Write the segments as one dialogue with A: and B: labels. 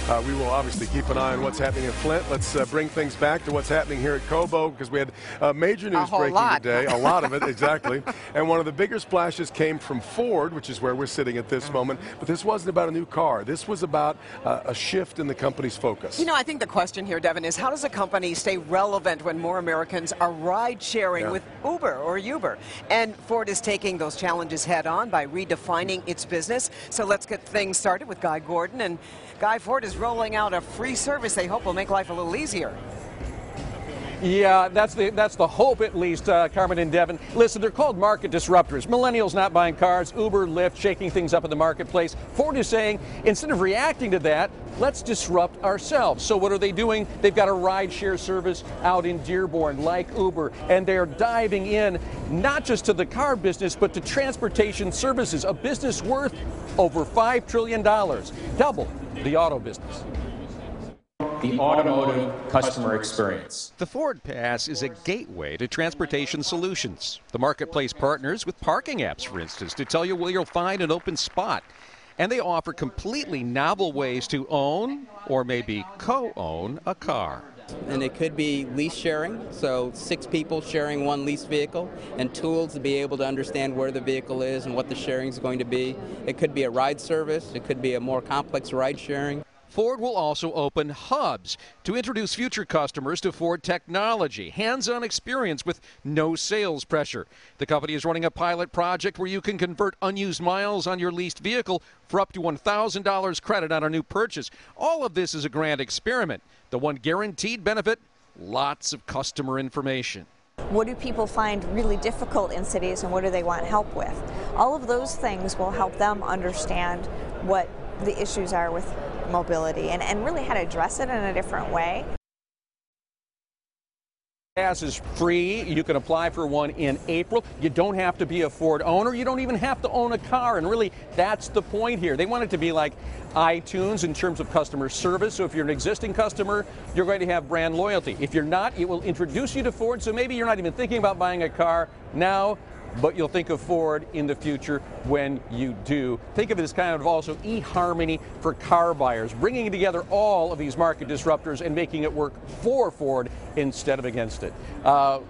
A: We will obviously keep an eye on what's happening in Flint. Let's bring things back to what's happening here at Cobo, because we had major news breaking today. A lot of it, exactly. And one of the bigger splashes came from Ford, which is where we're sitting at this moment. But this wasn't about a new car. This was about a shift in the company's focus.
B: You know, I think the question here, Devin, is how does a company stay relevant when more Americans are ride-sharing with Uber or Uber? And Ford is taking those challenges head-on by redefining its business. So let's get things started with Guy Gordon. And Guy, Ford is rolling out a free service they hope will make life a little easier.
C: Yeah, that's the hope, at least, Carmen and Devin. Listen, they're called market disruptors. Millennials not buying cars, Uber, Lyft, shaking things up in the marketplace. Ford is saying, instead of reacting to that, let's disrupt ourselves. So what are they doing? They've got a ride-share service out in Dearborn, like Uber, and they're diving in not just to the car business, but to transportation services, a business worth over $5 trillion, double the auto business.
D: The automotive customer experience.
E: The Ford Pass is a gateway to transportation solutions. The marketplace partners with parking apps, for instance, to tell you where you'll find an open spot. And they offer completely novel ways to own or maybe co-own a car.
F: And it could be lease sharing, so 6 people sharing one lease vehicle, and tools to be able to understand where the vehicle is and what the sharing is going to be. It could be a ride service. It could be a more complex ride sharing.
E: Ford will also open hubs to introduce future customers to Ford technology, hands-on experience with no sales pressure. The company is running a pilot project where you can convert unused miles on your leased vehicle for up to $1,000 credit on a new purchase. All of this is a grand experiment. The one guaranteed benefit, lots of customer information.
G: What do people find really difficult in cities, and what do they want help with? All of those things will help them understand what the issues are with mobility and really how to address it in a different way.
C: Pass is free. You can apply for one in April. You don't have to be a Ford owner. You don't even have to own a car. And really, that's the point here. They want it to be like iTunes in terms of customer service. So if you're an existing customer, you're going to have brand loyalty. If you're not, it will introduce you to Ford. So maybe you're not even thinking about buying a car now, but you'll think of Ford in the future when you do. Think of it as kind of also eHarmony for car buyers, bringing together all of these market disruptors and making it work for Ford instead of against it.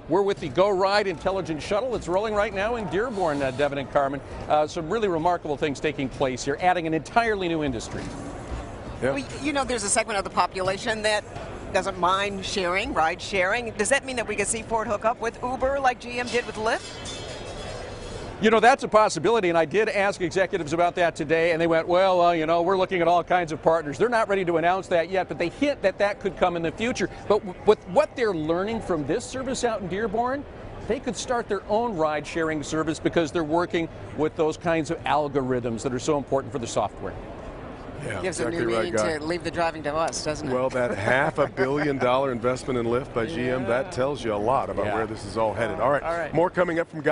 C: We're with the Go Ride intelligent shuttle. It's rolling right now in Dearborn, Devin and Carmen. Some really remarkable things taking place here, adding an entirely new industry.
A: Yep.
B: Well, you know, there's a segment of the population that doesn't mind sharing, ride sharing. Does that mean that we could see Ford hook up with Uber like GM did with Lyft?
C: You know, that's a possibility, and I did ask executives about that today, and they went, well, you know, we're looking at all kinds of partners. They're not ready to announce that yet, but they hint that that could come in the future. But with what they're learning from this service out in Dearborn, they could start their own ride-sharing service because they're working with those kinds of algorithms that are so important for the software.
A: Yeah,
B: Gives
A: exactly
B: a new meaning
A: right,
B: to leave the driving to us, doesn't it?
A: Well, that $500 million investment in Lyft by GM, that tells you a lot about where this is all headed. All right, more coming up from Guy.